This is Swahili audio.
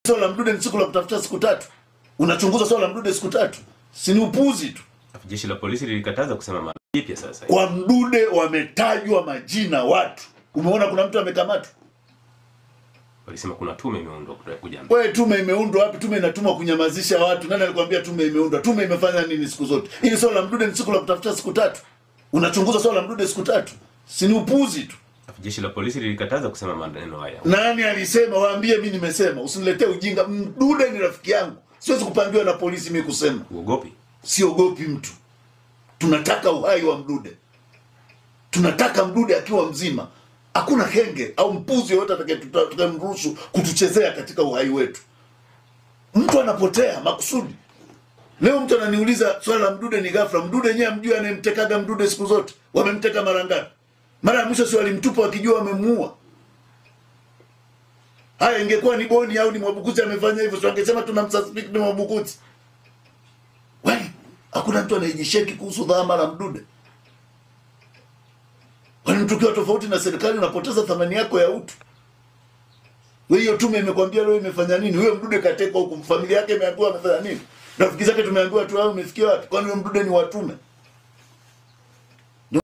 Swala la Mdude ni siku la kutafuta siku 3. Unachunguza swala la Mdude siku 3. Si ni upuuzi tu. Jeshi la polisi lilikataza kusema maana ipi sasa? Kwa Mdude wametajwa majina watu. Umeona kuna mtu amekamatwa? Walisema kuna tume imeundwa kuja. Wewe tume imeundwa wapi? Tume inatumwa kunyamazisha watu. Nani alikwambia tume imeundwa? Tume imefanya nini siku zote? Ili swala la Mdude ni siku la kutafuta siku 3. Unachunguza swala la Mdude siku 3. Si ni upuuzi tu. Jeshi la polisi lilikataza kusema maneno haya. Nani alisema? Waambie mimi nimesema. Usiniletee ujinga. Mdude ni rafiki yangu. Siwezi kupangiwa na polisi mimi kusema. Uogopi? Siogopi mtu. Tunataka uhai wa Mdude. Tunataka Mdude akiwa mzima. Hakuna kenge au mpuzi yoyote atakayemruhusu kutuchezea katika uhai wetu. Mtu anapotea makusudi. Leo mtu ananiuliza swala la Mdude ni ghafla. Mdude yeye amjui anemtekaga Mdude siku zote. Wamemteka mara ngapi? Mara ya mwisho si walimtupa wakijua wamemuua. Haya ingekuwa ni Boni au ni Mwabukusi amefanya hivyo, sio angesema tunamsuspect ni Mwabukusi. Wewe hakuna mtu anayejisheki kuhusu dhama la Mdude. Wani mtukio tofauti na serikali unapoteza thamani yako ya utu. Wewe hiyo tume imekwambia leo imefanya nini? Huyo Mdude katekwa huko, familia yake imeambiwa amefanya nini? Rafiki zake tumeambiwa tu wao umefikia wapi? Kwani huyo Mdude ni watume?